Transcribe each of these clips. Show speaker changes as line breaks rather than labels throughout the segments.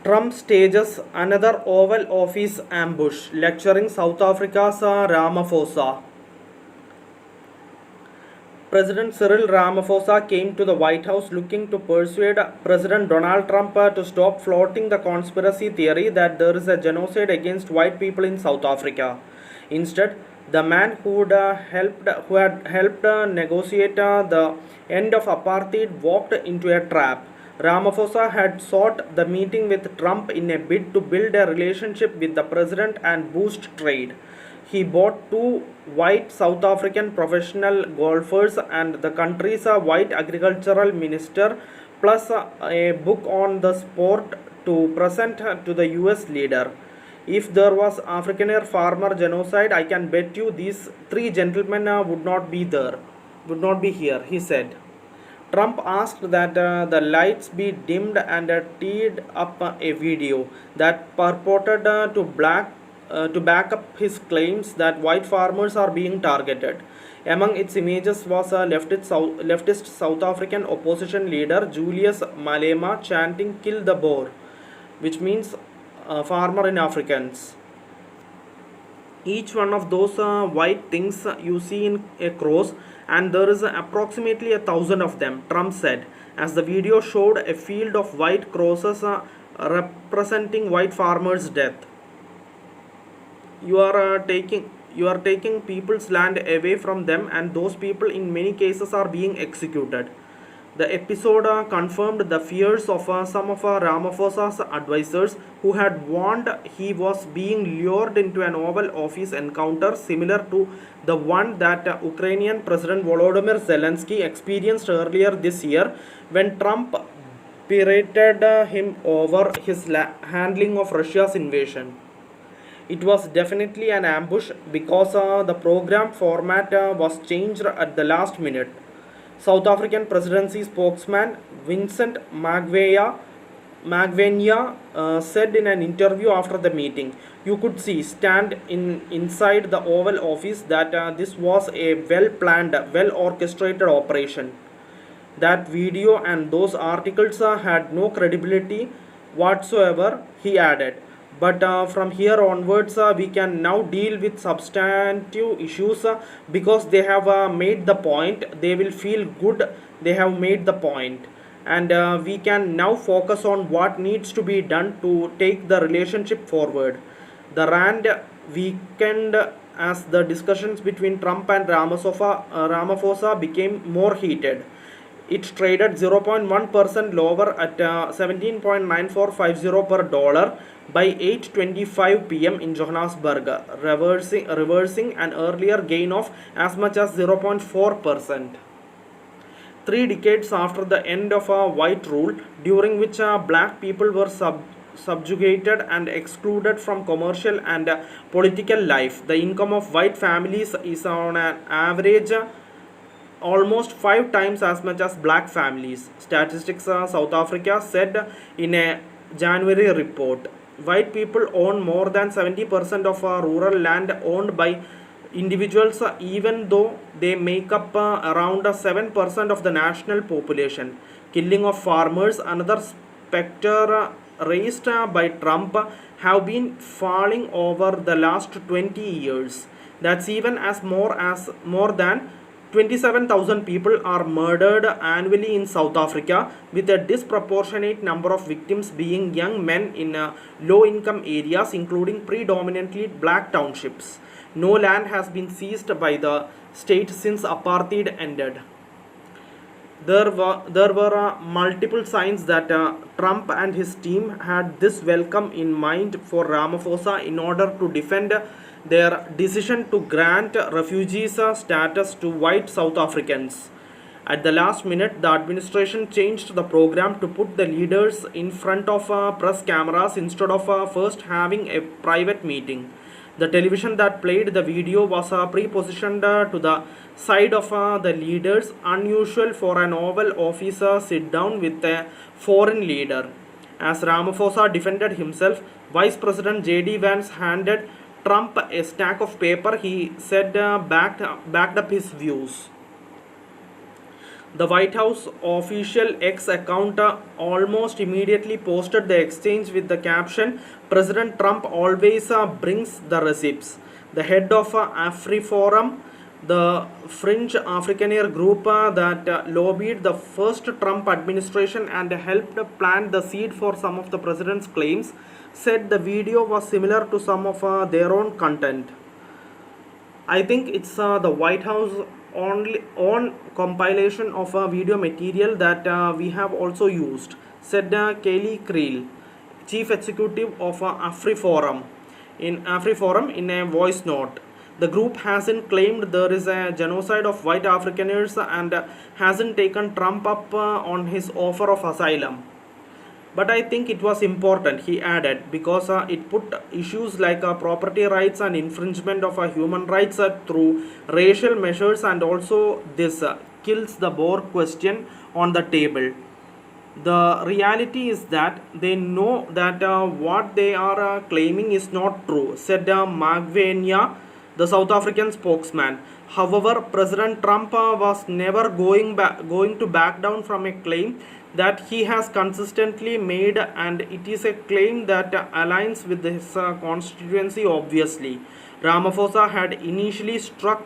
Trump stages another Oval Office ambush, lecturing South Africa's Ramaphosa. President Cyril Ramaphosa came to the White House looking to persuade President Donald Trump to stop floating the conspiracy theory that there is a genocide against white people in South Africa. Instead, the man who had helped negotiate the end of apartheid walked into a trap. Ramaphosa had sought the meeting with Trump in a bid to build a relationship with the president and boost trade. He bought two white South African professional golfers and the country's white agricultural minister, plus a book on the sport to present to the US leader. If there was Afrikaner farmer genocide, I can bet you these three gentlemen would not be here, he said. Trump asked that the lights be dimmed and teed up a video that purported to back up his claims that white farmers are being targeted. Among its images was a leftist South African opposition leader Julius Malema chanting "Kill the Boer," which means farmer in Afrikaans. Each one of those white things you see in a cross, and there is approximately 1,000 of them, Trump said, as the video showed a field of white crosses representing white farmers' death. You are taking people's land away from them, and those people in many cases are being executed. The episode confirmed the fears of some of Ramaphosa's advisors, who had warned he was being lured into an Oval Office encounter similar to the one that Ukrainian President Volodymyr Zelensky experienced earlier this year when Trump berated him over his handling of Russia's invasion. It was definitely an ambush because the program format was changed at the last minute. South African presidency spokesman Vincent Magwenya said in an interview after the meeting, "You could see inside the Oval Office that this was a well-planned, well-orchestrated operation. That video and those articles had no credibility whatsoever," he added. But from here onwards, we can now deal with substantive issues because they have made the point. They will feel good they have made the point. And we can now focus on what needs to be done to take the relationship forward. The rand weakened as the discussions between Trump and Ramaphosa became more heated. It traded 0.1% lower at 17.9450 per dollar by 8:25 p.m. in Johannesburg, reversing an earlier gain of as much as 0.4%. 3 decades after the end of white rule, during which black people were subjugated and excluded from commercial and political life, the income of white families is on an average almost 5 times as much as black families. Statistics South Africa said in a January report. White people own more than 70% of rural land owned by individuals, even though they make up around 7% of the national population. Killing of farmers, another specter raised by Trump, have been falling over the last 20 years. That's even as more than 27,000 people are murdered annually in South Africa, with a disproportionate number of victims being young men in low-income areas, including predominantly black townships. No land has been seized by the state since apartheid ended. There were multiple signs that Trump and his team had this welcome in mind for Ramaphosa in order to defend their decision to grant refugees status to white South Africans. At the last minute, the administration changed the program to put the leaders in front of press cameras instead of first having a private meeting. The television that played the video was pre-positioned to the side of the leaders, unusual for an Oval Office sit-down with a foreign leader. As Ramaphosa defended himself, Vice President J.D. Vance handed Trump a stack of paper he said backed up his views. The White House official X account almost immediately posted the exchange with the caption, President Trump always brings the receipts. The head of AfriForum, the fringe Afrikaner group that lobbied the first Trump administration and helped plant the seed for some of the president's claims, said the video was similar to some of their own content. I think it's the White House only on compilation of a video material that we have also used, said Kelly Creel, chief executive of AfriForum in a voice note. The group hasn't claimed there is a genocide of white Afrikaners and hasn't taken Trump up on his offer of asylum. But I think it was important, he added, because it put issues like property rights and infringement of human rights through racial measures, and also this kills the Boer question on the table. The reality is that they know that what they are claiming is not true, said Magvenia, the South African spokesman. However, President Trump was never going to back down from a claim that he has consistently made, and it is a claim that aligns with his constituency. Obviously, Ramaphosa had initially struck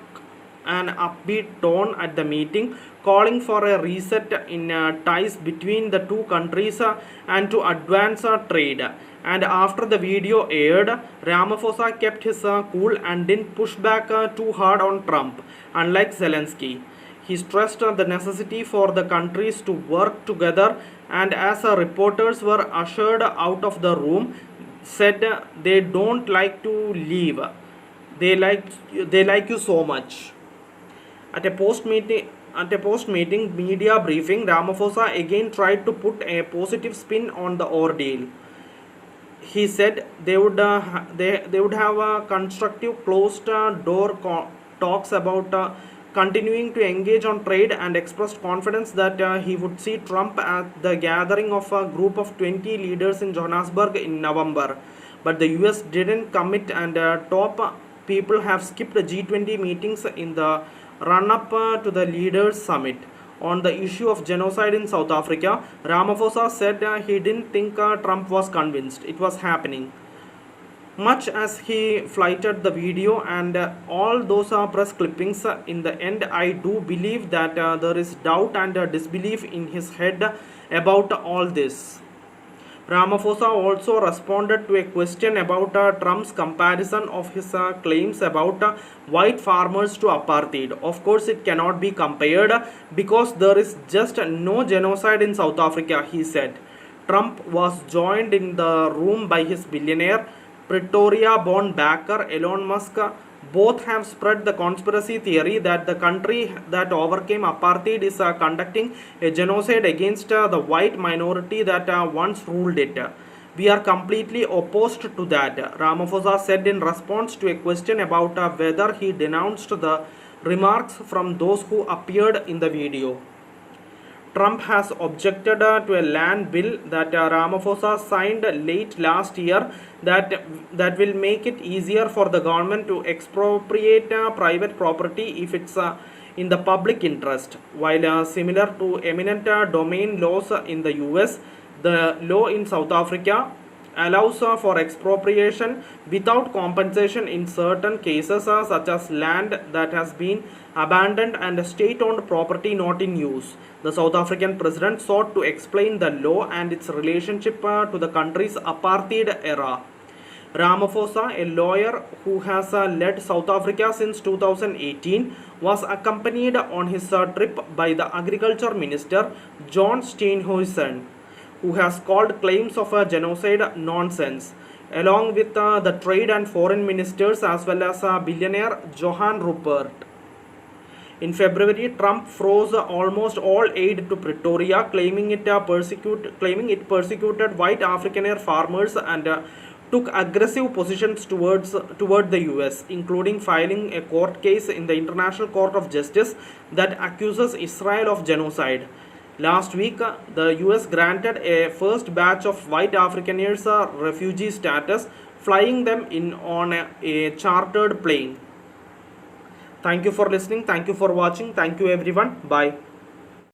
an upbeat tone at the meeting, calling for a reset in ties between the two countries and to advance trade. And after the video aired, Ramaphosa kept his cool and didn't push back too hard on Trump, unlike Zelensky. He stressed the necessity for the countries to work together, and as reporters were ushered out of the room, said they don't like to leave. They like you so much. At a post-meeting media briefing, Ramaphosa again tried to put a positive spin on the ordeal. He said they would have constructive closed door talks about continuing to engage on trade, and expressed confidence that he would see Trump at the gathering of a group of 20 leaders in Johannesburg in November. But the US didn't commit, and top people have skipped G20 meetings in the run-up to the leaders' summit. On the issue of genocide in South Africa, Ramaphosa said he didn't think Trump was convinced it was happening. Much as he flighted the video and all those press clippings, in the end I do believe that there is doubt and disbelief in his head about all this. Ramaphosa also responded to a question about Trump's comparison of his claims about white farmers to apartheid. Of course, it cannot be compared because there is just no genocide in South Africa, he said. Trump was joined in the room by his billionaire, Pretoria-born backer Elon Musk. Both have spread the conspiracy theory that the country that overcame apartheid is conducting a genocide against the white minority that once ruled it. We are completely opposed to that, Ramaphosa said in response to a question about whether he denounced the remarks from those who appeared in the video. Trump has objected to a land bill that Ramaphosa signed late last year that will make it easier for the government to expropriate private property if it's in the public interest. While similar to eminent domain laws in the US, the law in South Africa allows for expropriation without compensation in certain cases such as land that has been abandoned and state-owned property not in use. The South African president sought to explain the law and its relationship to the country's apartheid era. Ramaphosa, a lawyer who has led South Africa since 2018, was accompanied on his trip by the Agriculture Minister John Steenhuisen, who has called claims of a genocide nonsense, along with the trade and foreign ministers as well as billionaire Johan Rupert. In February, Trump froze almost all aid to Pretoria, claiming it persecuted white Afrikaner farmers and took aggressive positions toward the US, including filing a court case in the International Court of Justice that accuses Israel of genocide. Last week, the US granted a first batch of white Afrikaners refugee status, flying them in on a chartered plane. Thank you for listening. Thank you for watching. Thank you everyone. Bye.